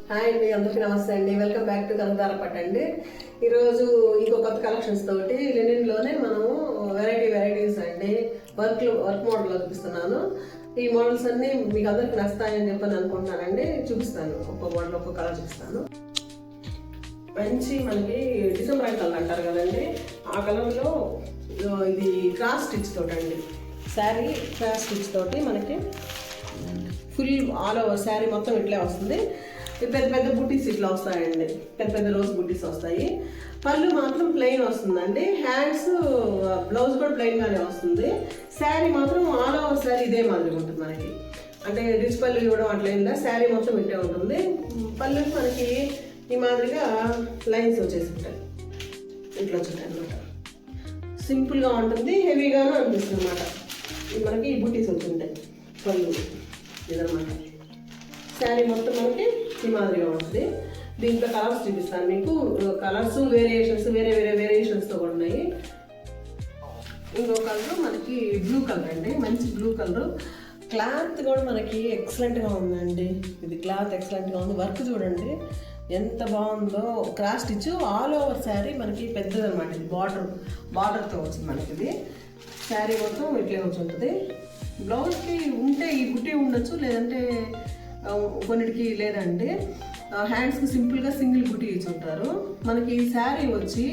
Hi అండి, అందరికీ నమస్తే అండి. వెల్కమ్ బ్యాక్ టు కనకదార పట్టు అండి. ఈరోజు ఇంకో కొత్త కలెక్షన్స్ తోటి లెనిన్లోనే మనము వెరైటీస్ అండి వర్క్ మోడల్లో చూపిస్తున్నాను. ఈ మోడల్స్ అన్ని మీకు అందరికి నచ్చుతాయని చెప్పని అనుకుంటున్నానండి. చూపిస్తాను, ఒక్కో మోడల్ ఒక్కో కలర్ చూపిస్తాను. మంచి మనకి డిసెంబర్ కలర్ అంటారు కదండి, ఆ కలర్లో ఇది క్రాస్ స్టిచ్ తోటి అండి. శారీ క్రాస్ స్టిచ్ తోటి మనకి ఫుల్ ఆల్ ఓవర్ శారీ మొత్తం ఇట్లే వస్తుంది. పెద్ద పెద్ద బుటీస్ ఇట్లా వస్తాయండి, పెద్ద పెద్ద రోజ్ బుటీస్ వస్తాయి. పళ్ళు మాత్రం ప్లెయిన్ వస్తుందండి. హ్యాండ్స్ బ్లౌజ్ కూడా ప్లెయిన్గానే వస్తుంది. శారీ మాత్రం ఆల్ ఓవర్ శారీ ఇదే మాదిరిగా ఉంటుంది మనకి. అంటే రిచ్ పళ్ళు ఇవ్వడం అట్లా ఏందా, శారీ మొత్తం ఇట్టే ఉంటుంది. పళ్ళుకి మనకి ఈ మాదిరిగా లైన్స్ వచ్చేసి ఉంటాయి, ఇట్లా వచ్చుంటాయి అనమాట. సింపుల్గా ఉంటుంది, హెవీగాను అనిపిస్తుంది అనమాట. మనకి ఈ బుటీస్ వచ్చుంటాయి పళ్ళు ఇదనమాట. శారీ మొత్తం మనకి ఈ మాదిరిగా ఉంటుంది. దీంట్లో కలర్స్ చూపిస్తాను మీకు. కలర్స్ వేరియేషన్స్ వేరే వేరియేషన్స్తో కూడా ఉన్నాయి. ఇంకో కలర్ మనకి బ్లూ కలర్ అండి, మంచి బ్లూ కలర్. క్లాత్ కూడా మనకి ఎక్సలెంట్గా ఉందండి. ఇది క్లాత్ ఎక్సలెంట్గా ఉంది. వర్క్ చూడండి ఎంత బాగుందో. Cross stitch all over sari మనకి పెద్దది అనమాట. ఇది బార్డర్తో వచ్చింది మనకి. ఇది శారీ మొత్తం ఇట్లే వచ్చి ఉంటుంది. బ్లౌజ్కి ఉంటే ఈ బుట్టి ఉండొచ్చు, లేదంటే కొన్నిటికి లేదండి. హ్యాండ్స్కి సింపుల్గా సింగిల్ బుట్టి ఇచ్చి ఉంటారు. మనకి శారీ వచ్చి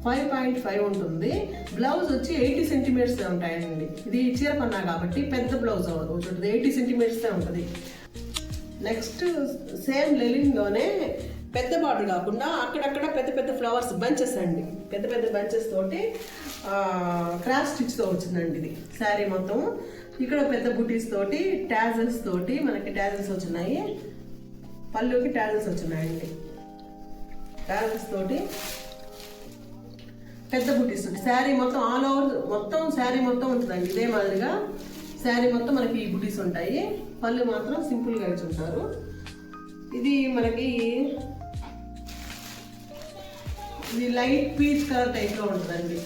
5.5 ఉంటుంది. బ్లౌజ్ వచ్చి 80 సెంటీమీటర్స్ ఉంటాయండి. ఇది చీర పన్నా కాబట్టి పెద్ద బ్లౌజ్ ఉంటుంది, 80 సెంటీమీటర్సే ఉంటుంది. నెక్స్ట్ సేమ్ లెనిన్లోనే పెద్ద బార్డర్ కాకుండా అక్కడక్కడ పెద్ద పెద్ద ఫ్లవర్స్ బంచెస్ అండి, పెద్ద పెద్ద బంచెస్ తోటి క్రాస్ స్టిచ్తో వచ్చిందండి ఇది శారీ మొత్తం. ఇక్కడ పెద్ద బుటీస్ తోటి టాజల్స్ తోటి మనకి టాజల్స్ వచ్చినాయి. పళ్ళుకి టాజల్స్ వచ్చినాయండి. టాజల్స్ తోటి పెద్ద బుటీస్ తోటి శారీ మొత్తం ఆల్ ఓవర్ మొత్తం శారీ మొత్తం ఉంటుందండి. ఇదే మాదిరిగా శారీ మొత్తం మనకి ఈ బుటీస్ ఉంటాయి. పళ్ళు మాత్రం సింపుల్గా ఇచ్చి ఉంటారు. ఇది మనకి ఇది లైట్ పీచ్ కలర్ టైప్లో ఉంటుందండి.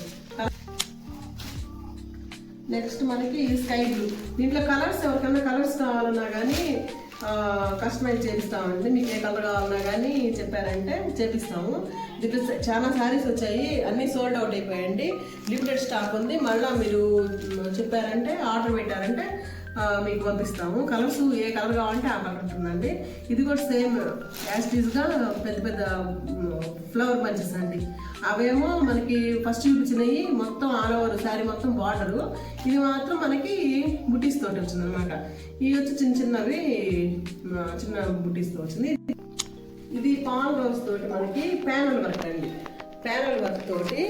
నెక్స్ట్ మనకి స్కై బ్లూ. దీంట్లో కలర్స్ ఎవరికైనా కలర్స్ కావాలన్నా కానీ కస్టమైజ్ చేపిస్తామండి. మీకు ఏ కలర్ కావాలన్నా కానీ చెప్పారంటే చేపిస్తాము. దీంట్లో చాలా శారీస్ వచ్చాయి, అన్నీ సోల్డ్ అవుట్ అయిపోయాయండి. లిమిటెడ్ స్టాక్ ఉంది. మళ్ళీ మీరు చెప్పారంటే ఆర్డర్ పెట్టారంటే మీకు పంపిస్తాము. కలర్స్ ఏ కలర్ కావాలంటే ఆ కలర్ ఉంటుందండి. ఇది కూడా సేమ్ యాస్టీస్గా పెద్ద పెద్ద ఫ్లవర్ బంచెస్ అండి. అవేమో మనకి ఫస్ట్ చూపించినవి మొత్తం ఆల్ ఓవర్ శారీ మొత్తం బార్డరు. ఇది మాత్రం మనకి బుటీస్ తోటి వచ్చింది అనమాట. ఇవి వచ్చి చిన్నవి చిన్న బుటీస్తో వచ్చింది. ఇది పాల్ రోజ్ తోటి మనకి ప్యానల్ వర్క్ అండి. ప్యానల్ వర్క్ తోటి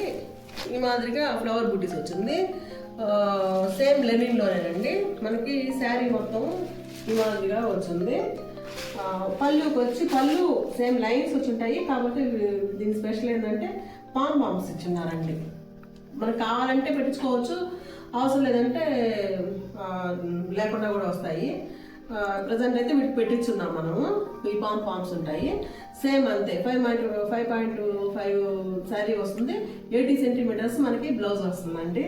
ఈ మాదిరిగా ఫ్లవర్ బుటీస్ వచ్చింది. సేమ్ లెనిన్లోనేనండి. మనకి శారీ మొత్తం ఈ మాదిరిగా వచ్చింది. పళ్ళుకి వచ్చి పళ్ళు సేమ్ లైన్స్ వచ్చి ఉంటాయి. కాబట్టి దీని స్పెషల్ ఏంటంటే పామ్స్ ఇచ్చున్నారండి. మనకు కావాలంటే పెట్టించుకోవచ్చు, అవసరం లేదంటే లేకుండా కూడా వస్తాయి. ప్రజెంట్ అయితే వీటికి పెట్టించున్నాం మనము. ఈ పామ్స్ ఉంటాయి. సేమ్ అంతే 5.5 శారీ వస్తుంది. 80 సెంటీమీటర్స్ మనకి బ్లౌజ్ వస్తుందండి.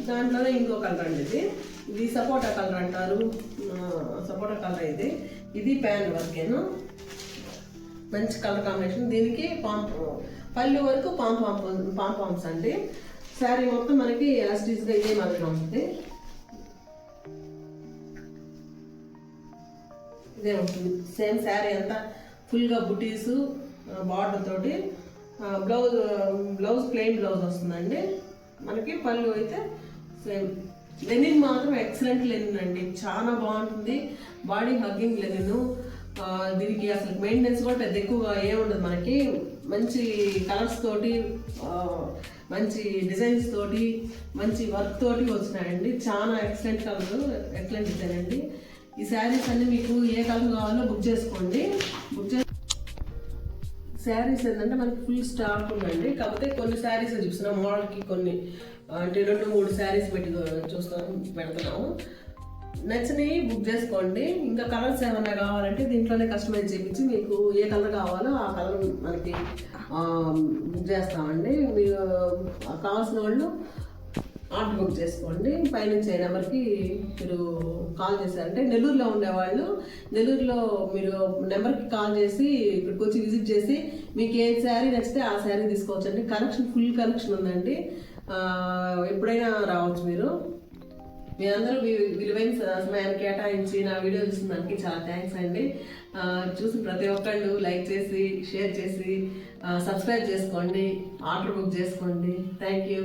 దాంట్లోనే ఇంకో కలర్ అండి. ఇది సపోటా కలర్ అంటారు. సపోటా కలర్ ఇది ప్యాన్ వర్కేను. మంచి కలర్ కాంబినేషన్. దీనికి పళ్ళు వరకు పాంపామ్స్ అండి. శారీ మొత్తం మనకి ఎలాస్టిక్గా ఇదే మాదిరిగా ఉంటుంది. ఇదే ఉంటుంది సేమ్ శారీ అంతా ఫుల్గా బుటీసు బార్డర్ తోటి. బ్లౌజ్ ప్లెయిన్ బ్లౌజ్ వస్తుందండి. మనకి పళ్ళు అయితే సేమ్. లెనిన్ మాత్రం ఎక్సలెంట్ లెనిన్ అండి, చాలా బాగుంటుంది. Body hugging linen. దీనికి అసలు మెయింటెనెన్స్ కూడా పెద్ద ఎక్కువగా ఏముండదు మనకి. మంచి కలర్స్ తోటి, మంచి డిజైన్స్ తోటి, మంచి వర్క్ తోటి వచ్చినాయండి. చాలా ఎక్సలెంట్ కలర్, ఎక్సలెంట్ డిజైన్ అండి. ఈ శారీస్ అన్ని మీకు ఏ కలర్ కావాలో బుక్ చేసుకోండి. శారీస్ ఏంటంటే మనకి ఫుల్ స్టాక్ ఉందండి. కాకపోతే కొన్ని శారీస్ చూస్తున్నాం మోడల్కి, కొన్ని అంటే 2-3 శారీస్ పెడుతున్నాము. నచ్చినవి బుక్ చేసుకోండి. ఇంకా కలర్స్ ఏమైనా కావాలంటే దీంట్లోనే కస్టమైజ్ చేయించి మీకు ఏ కలర్ కావాలో ఆ కలర్ మనకి బుక్ చేస్తామండి. మీరు కావాల్సిన వాళ్ళు ఆర్డర్ బుక్ చేసుకోండి. పైనుంచి ఏ నెంబర్కి మీరు కాల్ చేశారంటే నెల్లూరులో ఉండేవాళ్ళు నెల్లూరులో మీరు నెంబర్కి కాల్ చేసి ఇక్కడికి వచ్చి విజిట్ చేసి మీకు ఏ శారీ నచ్చితే ఆ శారీ తీసుకోవచ్చండి. కలెక్షన్ ఫుల్ కలెక్షన్ ఉందండి. ఎప్పుడైనా రావచ్చు మీరు. మీ అందరూ విలువైన సమయాన్ని కేటాయించి నా వీడియో చూసిన దానికి చాలా థ్యాంక్స్ అండి. చూసి ప్రతి ఒక్కళ్ళు లైక్ చేసి షేర్ చేసి సబ్స్క్రైబ్ చేసుకోండి, ఆర్డర్ బుక్ చేసుకోండి. Thank you.